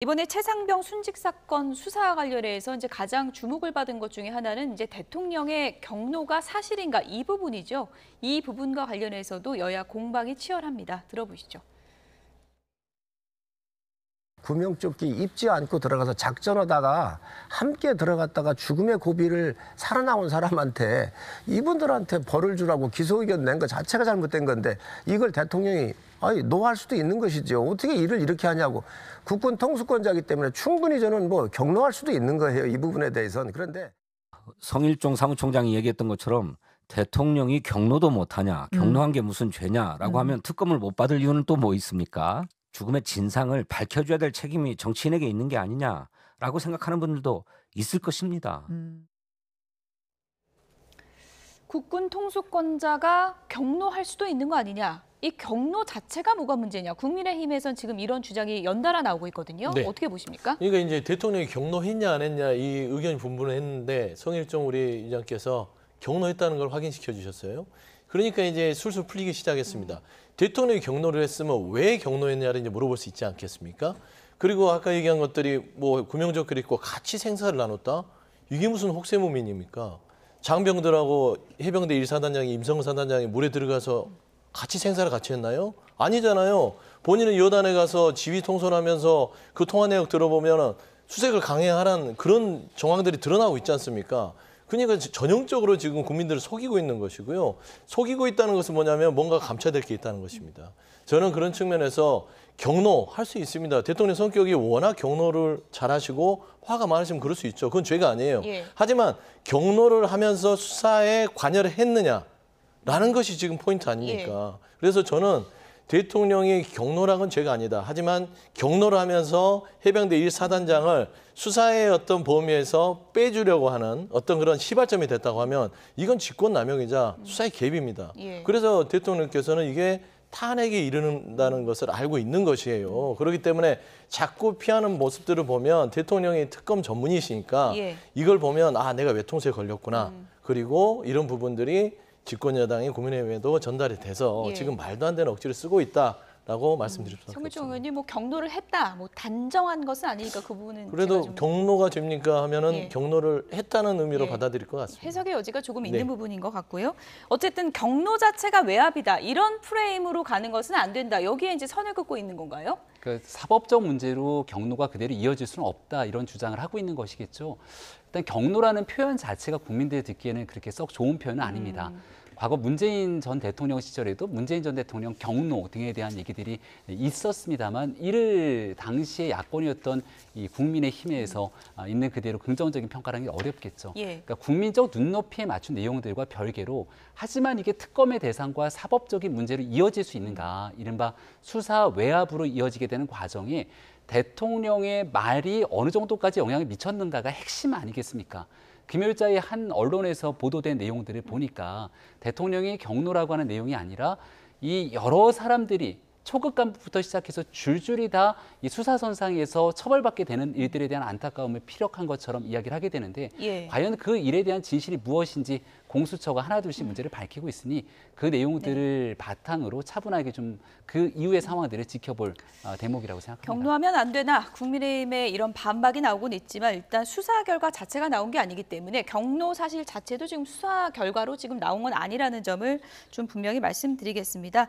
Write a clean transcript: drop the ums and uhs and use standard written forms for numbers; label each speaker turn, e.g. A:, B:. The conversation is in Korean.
A: 이번에 최상병 순직 사건 수사 관련해서 이제 가장 주목을 받은 것 중에 하나는 이제 대통령의 경로가 사실인가 이 부분이죠. 이 부분과 관련해서도 여야 공방이 치열합니다. 들어보시죠.
B: 구명조끼 입지 않고 들어가서 작전하다가 함께 들어갔다가 죽음의 고비를 살아나온 사람한테 이분들한테 벌을 주라고 기소 의견 낸 것 자체가 잘못된 건데 이걸 대통령이 노할 수도 있는 것이죠. 어떻게 일을 이렇게 하냐고. 국군 통수권자이기 때문에 충분히 저는 경로할 수도 있는 거예요. 이 부분에 대해서는. 그런데
C: 성일종 사무총장이 얘기했던 것처럼 대통령이 경로도 못하냐, 경로한 게 무슨 죄냐라고 하면 특검을 못 받을 이유는 또 뭐 있습니까? 죽음의 진상을 밝혀줘야 될 책임이 정치인에게 있는 게 아니냐라고 생각하는 분들도 있을 것입니다.
A: 국군 통수권자가 경로할 수도 있는 거 아니냐. 이 경로 자체가 뭐가 문제냐. 국민의힘에선 지금 이런 주장이 연달아 나오고 있거든요.
D: 네.
A: 어떻게 보십니까?
D: 그러니까 이제 대통령이 경로했냐 안 했냐 이 의견이 분분을 했는데 성일종 우리 위원장께서 경로했다는 걸 확인시켜 주셨어요. 그러니까 이제 술술 풀리기 시작했습니다. 대통령이 경로를 했으면 왜 경로했냐를 이제 물어볼 수 있지 않겠습니까? 그리고 아까 얘기한 것들이 뭐 구명조끼를 입고 같이 생사를 나눴다? 이게 무슨 혹세무민입니까? 장병들하고 해병대 1사단장이 임성근 사단장이 물에 들어가서 같이 생사를 같이 했나요? 아니잖아요. 본인은 여단에 가서 지휘 통솔하면서 그 통화 내역 들어보면 수색을 강행하라는 그런 정황들이 드러나고 있지 않습니까? 그러니까 전형적으로 지금 국민들을 속이고 있는 것이고요. 속이고 있다는 것은 뭐냐면 뭔가 감춰야 될 게 있다는 것입니다. 저는 그런 측면에서 경로할 수 있습니다. 대통령 성격이 워낙 경로를 잘하시고 화가 많으시면 그럴 수 있죠. 그건 죄가 아니에요.
A: 예.
D: 하지만 경로를 하면서 수사에 관여를 했느냐라는 것이 지금 포인트 아닙니까? 그래서 저는 대통령이 경로란 건 죄가 아니다. 하지만 경로를 하면서 해병대 1사단장을 수사의 어떤 범위에서 빼주려고 하는 어떤 그런 시발점이 됐다고 하면 이건 직권남용이자 수사의 개입입니다.
A: 예.
D: 그래서 대통령께서는 이게 탄핵에 이르는다는 것을 알고 있는 것이에요. 그렇기 때문에 자꾸 피하는 모습들을 보면 대통령이 특검 전문이시니까
A: 예.
D: 이걸 보면 내가 외통수에 걸렸구나. 그리고 이런 부분들이 집권여당이 국민의힘에도 전달이 돼서
A: 예.
D: 지금 말도 안 되는 억지를 쓰고 있다라고 말씀드릴 수밖에
A: 성일종
D: 없습니다.
A: 의원님 경로를 했다, 단정한 것은 아니니까 그 부분은
D: 그래도
A: 제가 좀
D: 경로가 됩니까 하면은
A: 예.
D: 경로를 했다는 의미로
A: 예.
D: 받아들일 것 같습니다.
A: 해석의 여지가 조금
D: 네.
A: 있는 부분인 것 같고요. 어쨌든 경로 자체가 외압이다. 이런 프레임으로 가는 것은 안 된다. 여기에 이제 선을 긋고 있는 건가요?
E: 그 사법적 문제로 경로가 그대로 이어질 수는 없다 이런 주장을 하고 있는 것이겠죠. 일단 경로라는 표현 자체가 국민들이 듣기에는 그렇게 썩 좋은 표현은 아닙니다. 과거 문재인 전 대통령 시절에도 문재인 전 대통령 경로 등에 대한 얘기들이 있었습니다만 이를 당시의 야권이었던 이 국민의힘에서 있는 그대로 긍정적인 평가를 하기 어렵겠죠.
A: 예.
E: 그러니까 국민적 눈높이에 맞춘 내용들과 별개로 하지만 이게 특검의 대상과 사법적인 문제로 이어질 수 있는가, 이른바 수사 외압으로 이어지게 되는 과정에 대통령의 말이 어느 정도까지 영향을 미쳤는가가 핵심 아니겠습니까? 금요일자의 한 언론에서 보도된 내용들을 보니까 대통령의 경로라고 하는 내용이 아니라 이 여러 사람들이 초급 간부부터 시작해서 줄줄이 다 이 수사선상에서 처벌받게 되는 일들에 대한 안타까움을 피력한 것처럼 이야기를 하게 되는데
A: 예.
E: 과연 그 일에 대한 진실이 무엇인지 공수처가 하나둘씩 문제를 밝히고 있으니 그 내용들을 바탕으로 차분하게 좀 그 이후의 상황들을 지켜볼 대목이라고 생각합니다.
A: 경로하면 안 되나 국민의힘의 이런 반박이 나오곤 있지만 일단 수사 결과 자체가 나온 게 아니기 때문에 경로 사실 자체도 지금 수사 결과로 지금 나온 건 아니라는 점을 좀 분명히 말씀드리겠습니다.